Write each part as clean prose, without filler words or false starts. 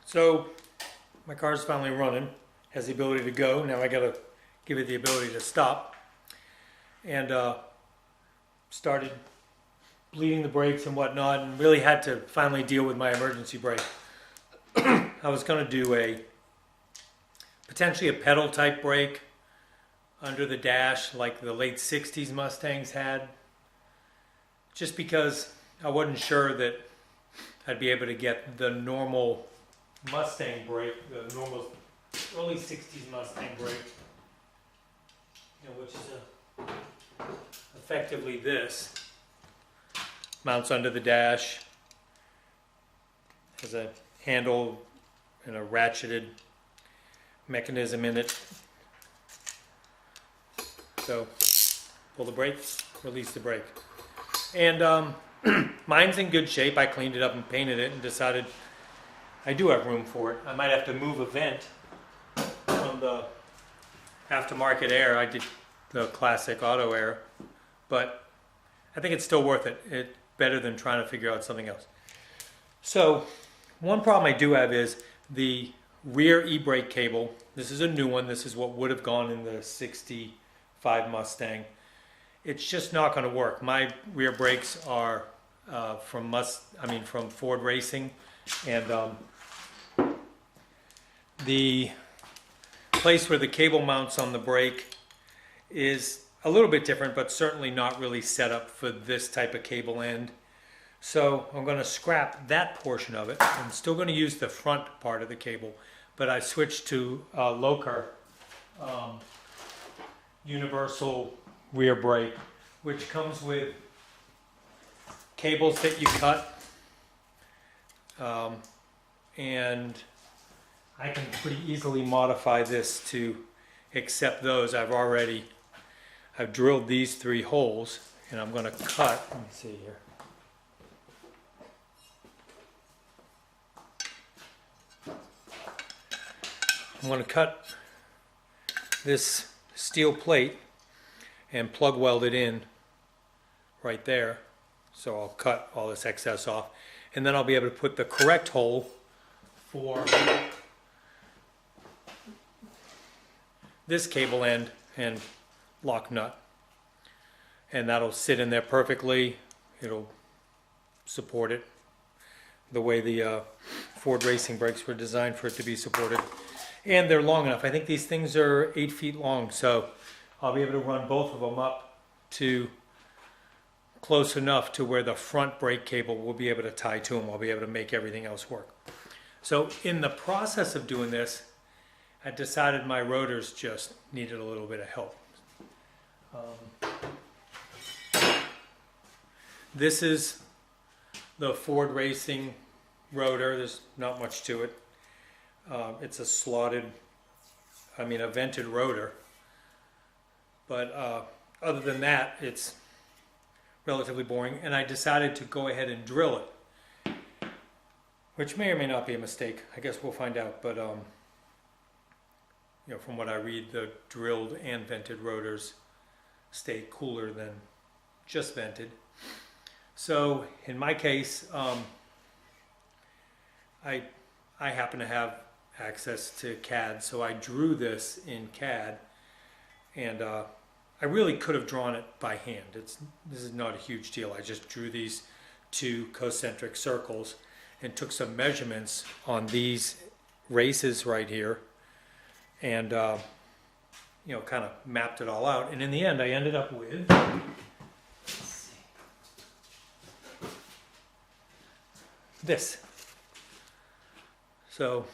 So my car's finally running, has the ability to go. Now I gotta give it the ability to stop. And started bleeding the brakes and whatnot, and really had to finally deal with my emergency brake. I was gonna do potentially a pedal type brake under the dash like the late 60s Mustangs had, just because I wasn't sure that I'd be able to get the normal Mustang brake, the normal early 60s Mustang brake, which is effectively this. Mounts under the dash, has a handle and a ratcheted mechanism in it. So pull the brake, release the brake. And mine's in good shape. I cleaned it up and painted it and decided I do have room for it. I might have to move a vent from the aftermarket air. I did the classic auto air, but I think it's still worth it. It's better than trying to figure out something else. So one problem I do have is the rear e-brake cable. This is a new one. This is what would have gone in the 65 Mustang. It's just not going to work. My rear brakes are from Ford Racing, and the place where the cable mounts on the brake is a little bit different, but certainly not really set up for this type of cable end. So I'm going to scrap that portion of it. I'm still going to use the front part of the cable, but I switched to Locar universal rear brake, which comes with cables that you cut, and I can pretty easily modify this to accept those. I've drilled these 3 holes, and I'm going to cut, let me see here. I'm going to cut this steel plate and plug weld it in right there. So I'll cut all this excess off, and then I'll be able to put the correct hole for this cable end and lock nut, and that'll sit in there perfectly. It'll support it the way the Ford Racing brakes were designed for it to be supported, and they're long enough. I think these things are 8 feet long, so I'll be able to run both of them up to close enough to where the front brake cable will be able to tie to them. I'll be able to make everything else work. So in the process of doing this, I decided my rotors just needed a little bit of help. This is the Ford Racing rotor. There's not much to it. It's a vented rotor. But other than that, it's relatively boring. And I decided to go ahead and drill it, which may or may not be a mistake. I guess we'll find out. But from what I read, the drilled and vented rotors stay cooler than just vented. So in my case, I happen to have access to CAD, so I drew this in CAD, and I really could have drawn it by hand. This is not a huge deal. I just drew these 2 concentric circles and took some measurements on these races right here, and kind of mapped it all out. And in the end, I ended up with this. So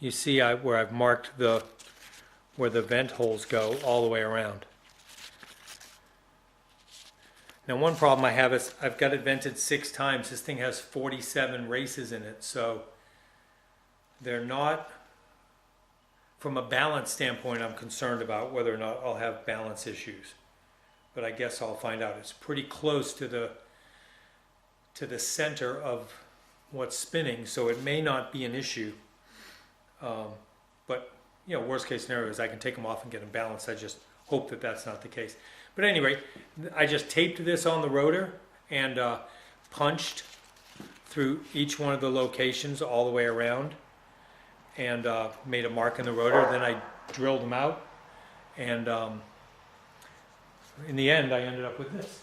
you see where I've marked where the vent holes go all the way around. Now one problem I have is I've got it vented 6 times. This thing has 47 races in it, so they're not, from a balance standpoint, I'm concerned about whether or not I'll have balance issues. But I guess I'll find out. It's pretty close to the center of what's spinning, so it may not be an issue. But worst case scenario is I can take them off and get them balanced. I just hope that that's not the case. But anyway, I just taped this on the rotor and punched through each one of the locations all the way around and made a mark in the rotor. Then I drilled them out, and in the end I ended up with this.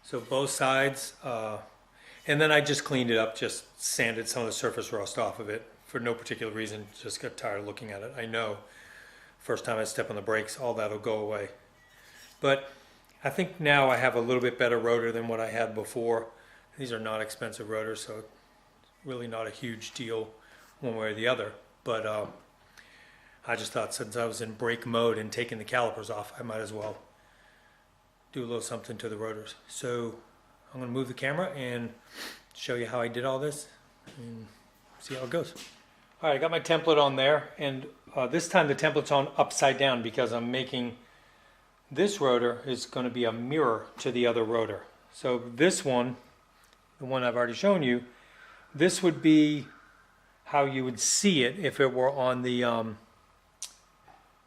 So both sides, and then I just cleaned it up, just sanded some of the surface rust off of it for no particular reason, just got tired of looking at it. I know first time I step on the brakes, all that'll go away. But I think now I have a little bit better rotor than what I had before. These are not expensive rotors, so it's really not a huge deal one way or the other. But I just thought since I was in brake mode and taking the calipers off, I might as well do a little something to the rotors. So I'm going to move the camera and show you how I did all this and see how it goes. All right, I got my template on there, and this time the template's on upside down because I'm making this rotor is going to be a mirror to the other rotor. So this one, the one I've already shown you, this would be how you would see it if it were on the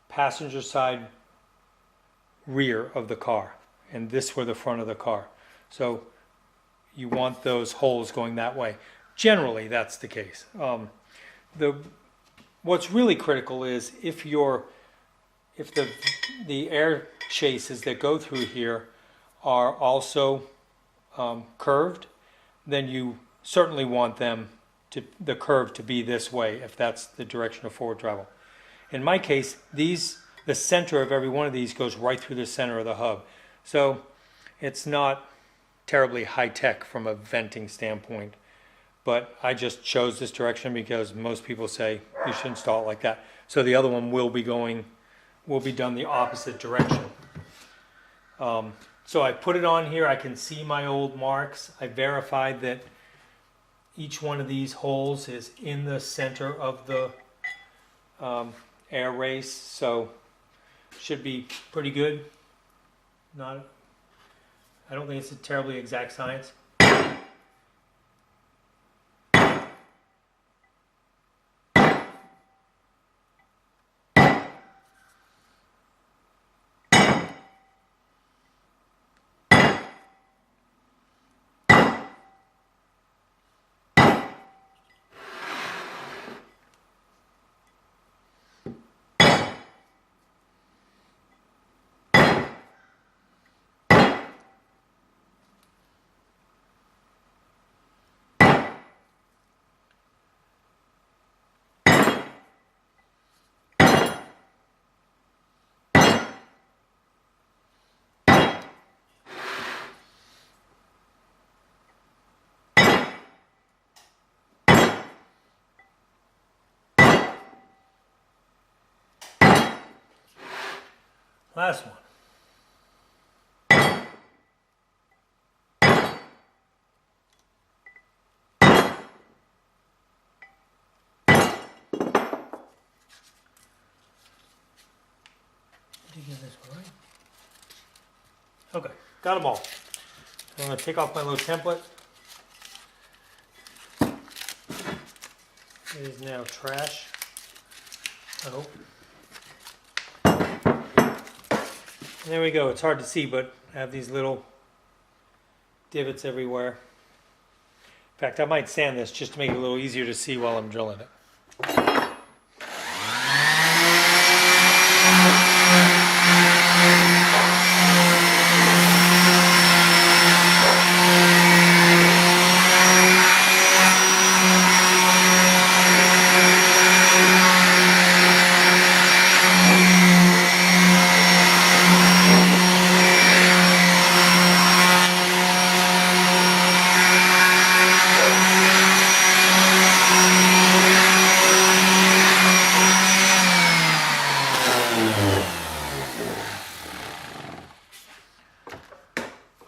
passenger side rear of the car, and this were the front of the car. So you want those holes going that way. Generally, that's the case. What's really critical is if the air chases that go through here are also curved, then you certainly want the curve to be this way if that's the direction of forward travel. In my case, the center of every one of these goes right through the center of the hub. So it's not terribly high-tech from a venting standpoint, but I just chose this direction because most people say you should install it like that. So the other one will be done the opposite direction. So I put it on here. I can see my old marks. I verified that each one of these holes is in the center of the air race, so should be pretty good. I don't think it's a terribly exact science. Last one. Did you get this one right? Okay, got them all. So I'm going to take off my little template. It is now trash, I hope. And there we go. It's hard to see, but I have these little divots everywhere. In fact, I might sand this just to make it a little easier to see while I'm drilling it.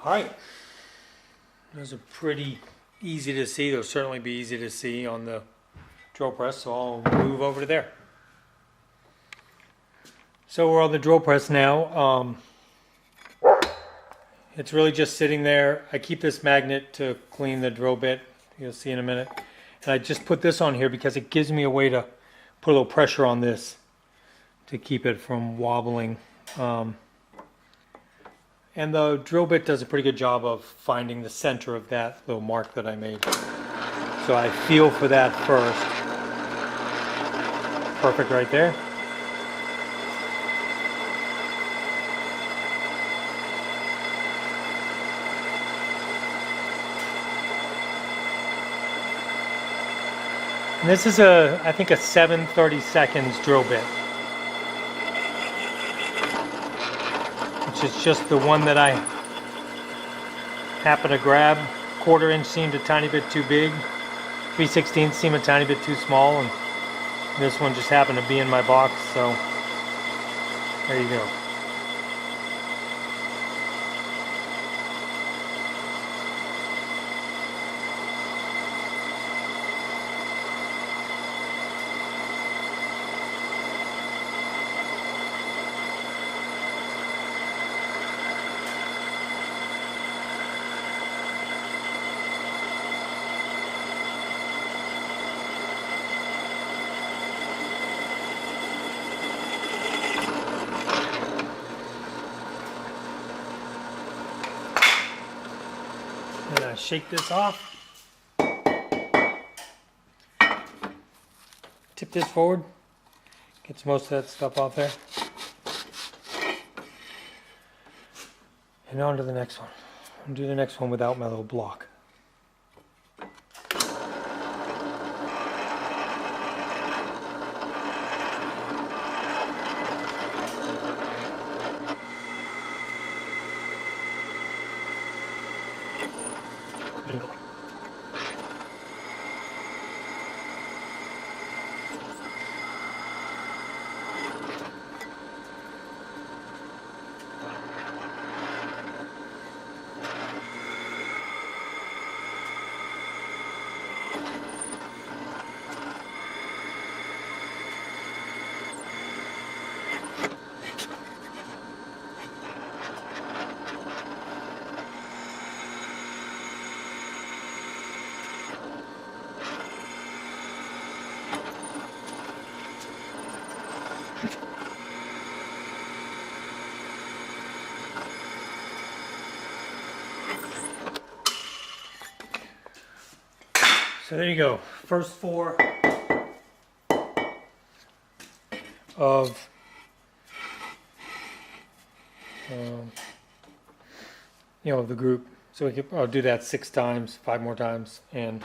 Alright, those are pretty easy to see. They'll certainly be easy to see on the drill press, so I'll move over to there. So we're on the drill press now. It's really just sitting there. I keep this magnet to clean the drill bit, you'll see in a minute. And I just put this on here because it gives me a way to put a little pressure on this to keep it from wobbling. And the drill bit does a pretty good job of finding the center of that little mark that I made. So I feel for that first. Perfect right there. And this is I think a 7/32 drill bit, which is just the one that I happen to grab. 1/4 inch seemed a tiny bit too big. 3/16 seemed a tiny bit too small, and this one just happened to be in my box, so there you go. And I shake this off, tip this forward, gets most of that stuff off there, and on to the next one. I'll do the next one without my little block. So there you go. First 4 of the group. So I'll do that 6 times, 5 more times, and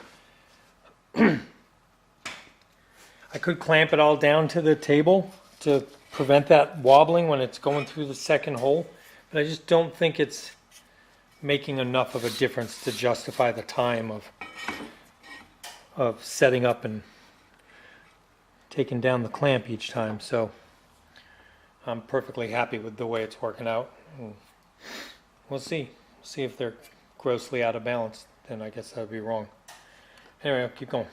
I could clamp it all down to the table to prevent that wobbling when it's going through the second hole, but I just don't think it's making enough of a difference to justify the time of setting up and taking down the clamp each time. So I'm perfectly happy with the way it's working out. And we'll see if they're grossly out of balance, then I guess I'd be wrong. Anyway, I'll keep going.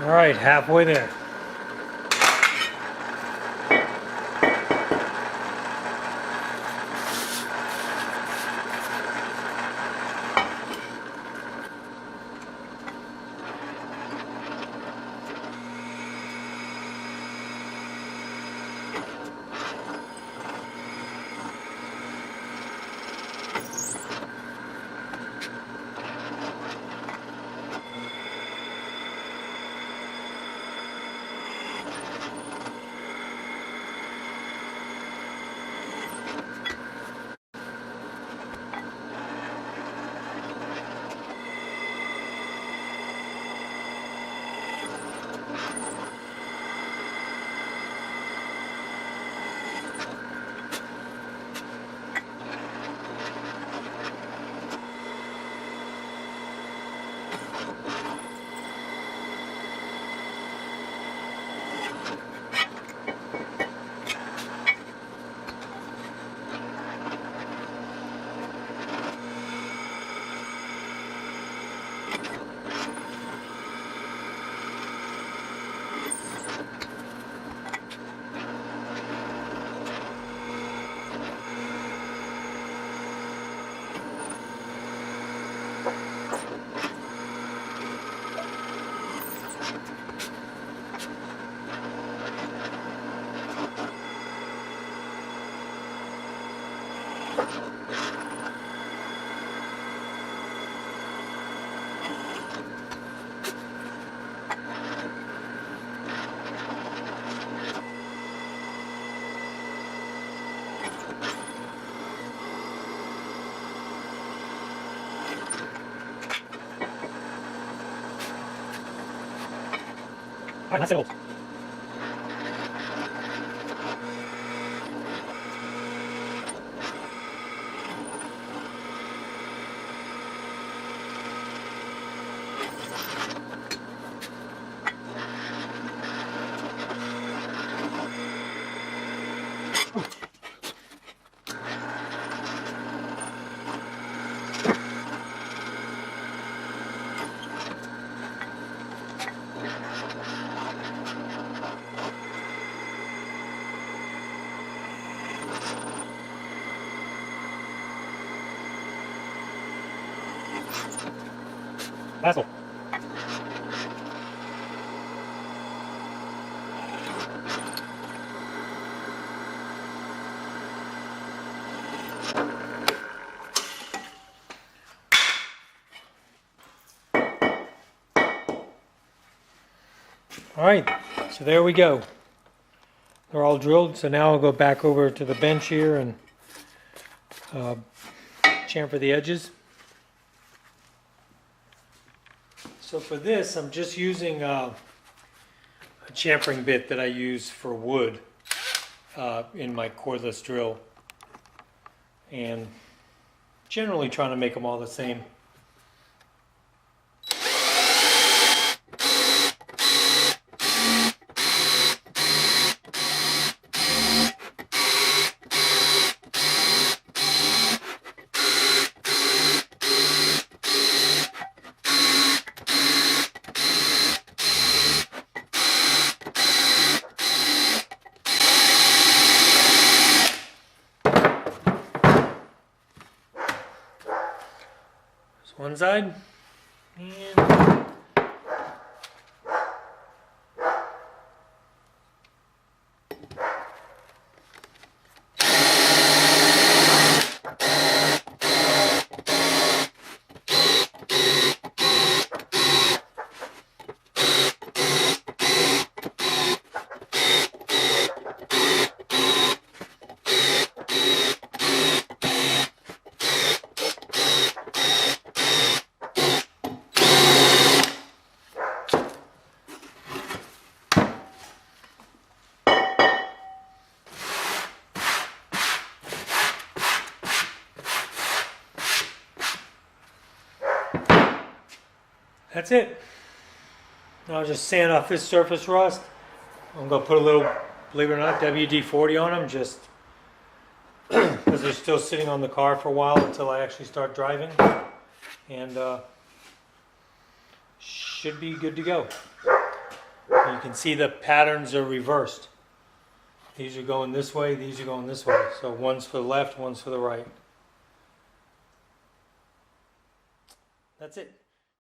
All right, halfway there. All right, that's it. That's all. All right, so there we go. They're all drilled, so now I'll go back over to the bench here and chamfer the edges. So for this, I'm just using a chamfering bit that I use for wood in my cordless drill, and generally trying to make them all the same. One side, and that's it. Now I'll just sand off this surface rust. I'm going to put a little, believe it or not, WD-40 on them, just because they're still sitting on the car for a while until I actually start driving. And should be good to go. You can see the patterns are reversed. These are going this way, these are going this way. So one's for the left, one's for the right. That's it.